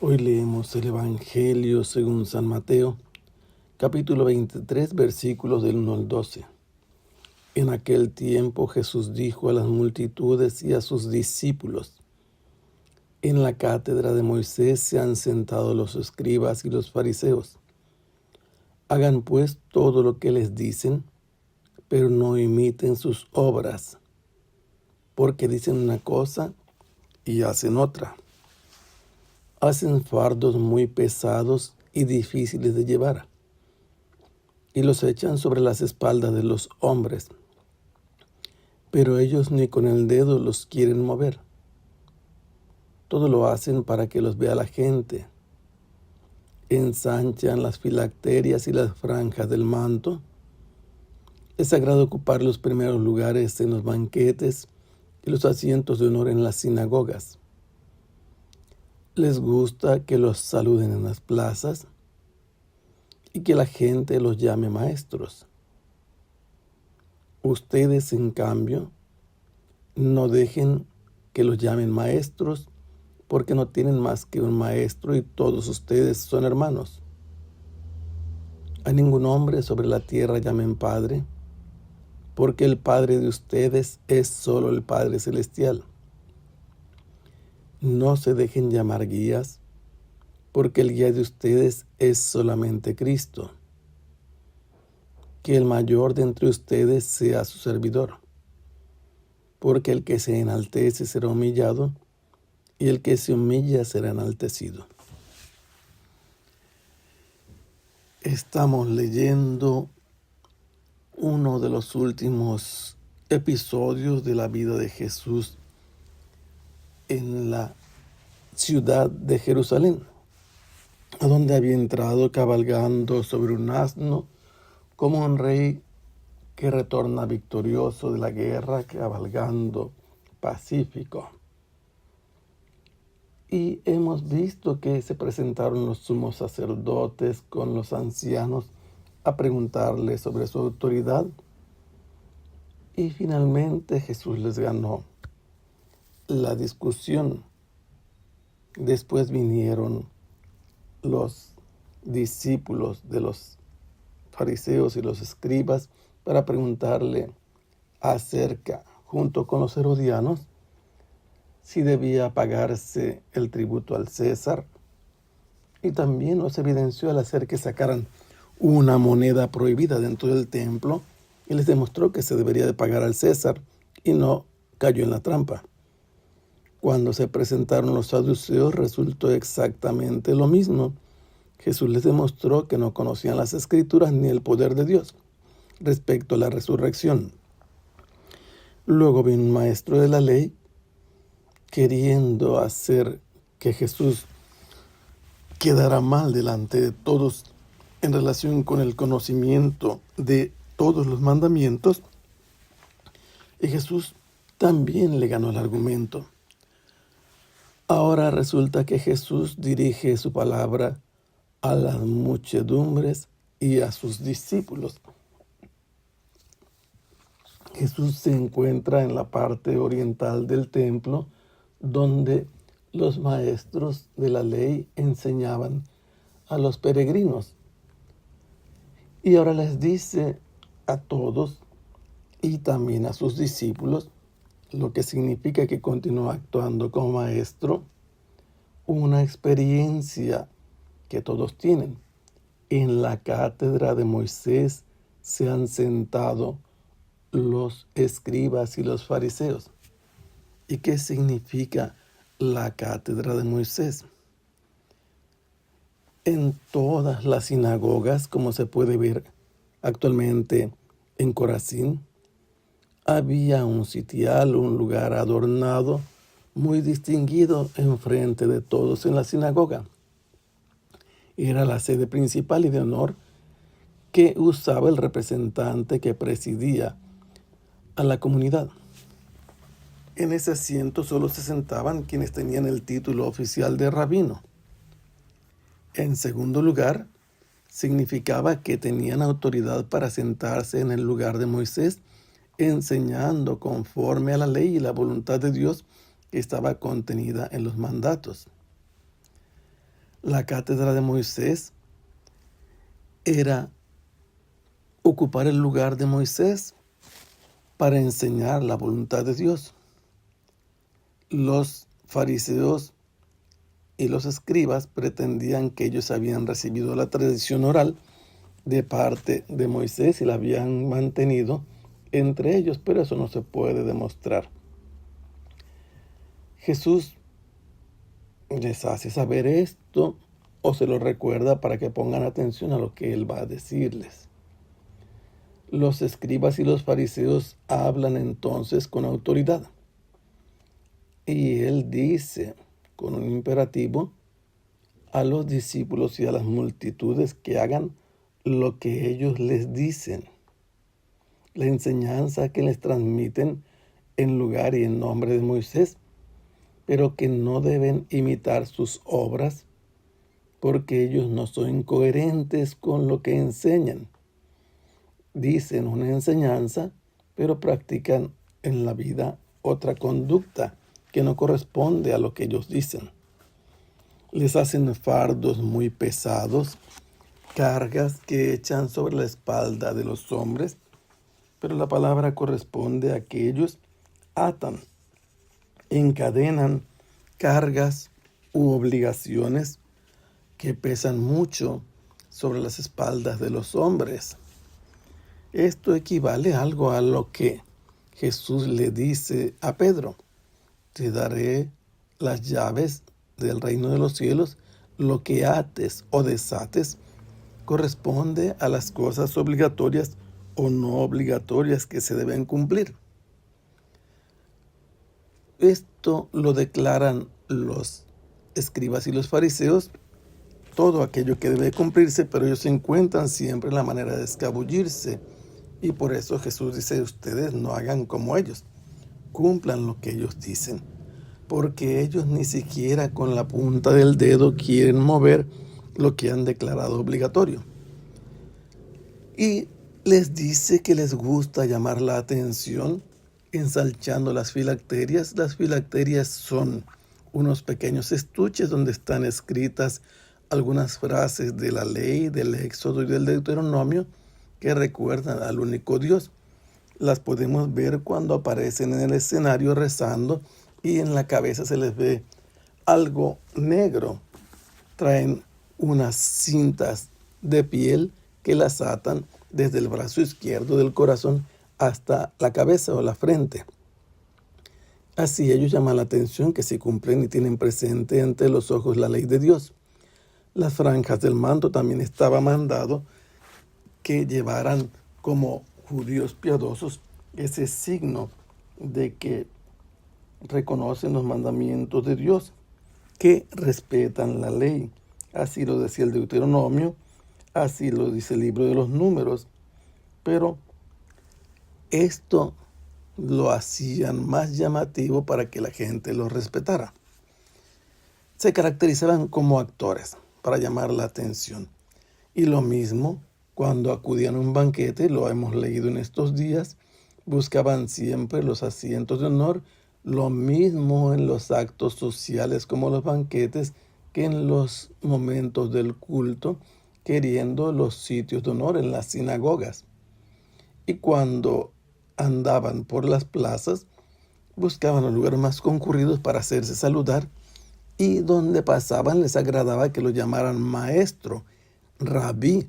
Hoy leemos el Evangelio según San Mateo, capítulo 23, versículos del 1 al 12. En aquel tiempo Jesús dijo a las multitudes y a sus discípulos: En la cátedra de Moisés se han sentado los escribas y los fariseos. Hagan pues todo lo que les dicen, pero no imiten sus obras, porque dicen una cosa y hacen otra. Hacen fardos muy pesados y difíciles de llevar, y los echan sobre las espaldas de los hombres, pero ellos ni con el dedo los quieren mover. Todo lo hacen para que los vea la gente. Ensanchan las filacterias y las franjas del manto. Es sagrado ocupar los primeros lugares en los banquetes y los asientos de honor en las sinagogas. Les gusta que los saluden en las plazas y que la gente los llame maestros. Ustedes, en cambio, no dejen que los llamen maestros, porque no tienen más que un maestro y todos ustedes son hermanos. A ningún hombre sobre la tierra llamen Padre, porque el Padre de ustedes es solo el Padre Celestial. No se dejen llamar guías, porque el guía de ustedes es solamente Cristo. Que el mayor de entre ustedes sea su servidor, porque el que se enaltece será humillado, y el que se humilla será enaltecido. Estamos leyendo uno de los últimos episodios de la vida de Jesús en la ciudad de Jerusalén, a donde había entrado cabalgando sobre un asno como un rey que retorna victorioso de la guerra, cabalgando pacífico. Y hemos visto que se presentaron los sumos sacerdotes con los ancianos a preguntarle sobre su autoridad. Y finalmente Jesús les ganó la discusión. Después vinieron los discípulos de los fariseos y los escribas para preguntarle acerca, junto con los herodianos, si debía pagarse el tributo al César. Y también los evidenció al hacer que sacaran una moneda prohibida dentro del templo y les demostró que se debería de pagar al César, y no cayó en la trampa. Cuando se presentaron los saduceos resultó exactamente lo mismo. Jesús les demostró que no conocían las Escrituras ni el poder de Dios respecto a la resurrección. Luego vino un maestro de la ley queriendo hacer que Jesús quedara mal delante de todos en relación con el conocimiento de todos los mandamientos, y Jesús también le ganó el argumento. Ahora resulta que Jesús dirige su palabra a las muchedumbres y a sus discípulos. Jesús se encuentra en la parte oriental del templo, donde los maestros de la ley enseñaban a los peregrinos. Y ahora les dice a todos y también a sus discípulos, lo que significa que continúa actuando como maestro, una experiencia que todos tienen. En la cátedra de Moisés se han sentado los escribas y los fariseos. ¿Y qué significa la cátedra de Moisés? En todas las sinagogas, como se puede ver actualmente en Corazín, había un sitial, un lugar adornado, muy distinguido enfrente de todos en la sinagoga. Era la sede principal y de honor que usaba el representante que presidía a la comunidad. En ese asiento solo se sentaban quienes tenían el título oficial de rabino. En segundo lugar, significaba que tenían autoridad para sentarse en el lugar de Moisés, enseñando conforme a la ley y la voluntad de Dios que estaba contenida en los mandatos. La cátedra de Moisés era ocupar el lugar de Moisés para enseñar la voluntad de Dios. Los fariseos y los escribas pretendían que ellos habían recibido la tradición oral de parte de Moisés y la habían mantenido entre ellos, pero eso no se puede demostrar. Jesús les hace saber esto o se lo recuerda para que pongan atención a lo que Él va a decirles. Los escribas y los fariseos hablan entonces con autoridad. Y Él dice con un imperativo a los discípulos y a las multitudes que hagan lo que ellos les dicen. La enseñanza que les transmiten en lugar y en nombre de Moisés, pero que no deben imitar sus obras porque ellos no son coherentes con lo que enseñan. Dicen una enseñanza, pero practican en la vida otra conducta que no corresponde a lo que ellos dicen. Les hacen fardos muy pesados, cargas que echan sobre la espalda de los hombres, pero la palabra corresponde a que ellos atan, encadenan cargas u obligaciones que pesan mucho sobre las espaldas de los hombres. Esto equivale algo a lo que Jesús le dice a Pedro: te daré las llaves del reino de los cielos, lo que ates o desates corresponde a las cosas obligatorias o no obligatorias que se deben cumplir. Esto lo declaran los escribas y los fariseos, todo aquello que debe cumplirse, pero ellos encuentran siempre la manera de escabullirse. Y por eso Jesús dice: ustedes no hagan como ellos, cumplan lo que ellos dicen, porque ellos ni siquiera con la punta del dedo quieren mover lo que han declarado obligatorio. Y les dice que les gusta llamar la atención ensalchando las filacterias. Las filacterias son unos pequeños estuches donde están escritas algunas frases de la ley, del Éxodo y del Deuteronomio que recuerdan al único Dios. Las podemos ver cuando aparecen en el escenario rezando y en la cabeza se les ve algo negro. Traen unas cintas de piel que las atan desde el brazo izquierdo del corazón hasta la cabeza o la frente. Así ellos llaman la atención que si cumplen y tienen presente ante los ojos la ley de Dios. Las franjas del manto también estaba mandado que llevaran como judíos piadosos ese signo de que reconocen los mandamientos de Dios, que respetan la ley. Así lo decía el Deuteronomio, así lo dice el libro de los Números, pero esto lo hacían más llamativo para que la gente los respetara. Se caracterizaban como actores para llamar la atención. Y lo mismo cuando acudían a un banquete, lo hemos leído en estos días, buscaban siempre los asientos de honor, lo mismo en los actos sociales como los banquetes, que en los momentos del culto, queriendo los sitios de honor en las sinagogas. Y cuando andaban por las plazas, buscaban los lugares más concurridos para hacerse saludar, y donde pasaban les agradaba que lo llamaran maestro, rabí.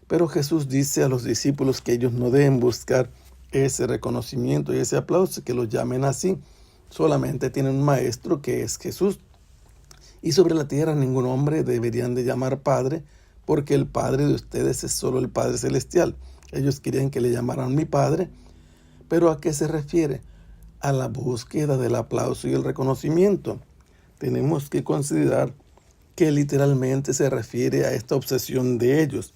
Pero Jesús dice a los discípulos que ellos no deben buscar ese reconocimiento y ese aplauso, que lo llamen así. Solamente tienen un maestro que es Jesús. Y sobre la tierra ningún hombre deberían de llamar Padre, porque el Padre de ustedes es solo el Padre Celestial. Ellos querían que le llamaran mi Padre, pero ¿a qué se refiere? A la búsqueda del aplauso y el reconocimiento. Tenemos que considerar que literalmente se refiere a esta obsesión de ellos,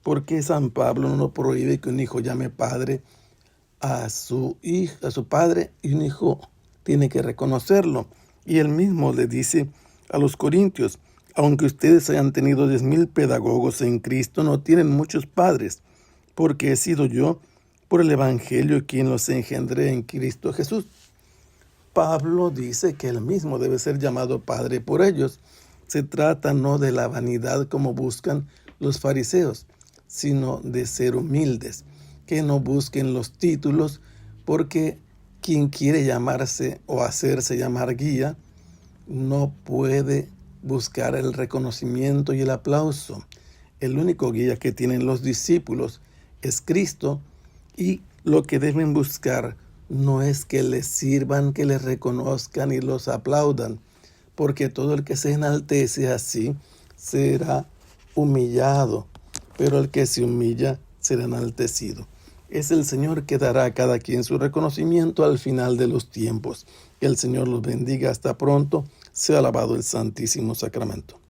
porque San Pablo no prohíbe que un hijo llame padre a su padre, y un hijo tiene que reconocerlo. Y él mismo le dice a los corintios: aunque ustedes hayan tenido 10,000 pedagogos en Cristo, no tienen muchos padres, porque he sido yo, por el Evangelio, quien los engendré en Cristo Jesús. Pablo dice que él mismo debe ser llamado padre por ellos, Se trata no de la vanidad como buscan los fariseos, sino de ser humildes, que no busquen los títulos, porque quien quiere llamarse o hacerse llamar guía, no puede buscar el reconocimiento y el aplauso. El único guía que tienen los discípulos es Cristo, y lo que deben buscar no es que les sirvan, que les reconozcan y los aplaudan, porque todo el que se enaltece así será humillado, pero el que se humilla será enaltecido. Es el Señor que dará a cada quien su reconocimiento al final de los tiempos. Que el Señor los bendiga. Hasta pronto. Sea alabado el Santísimo Sacramento.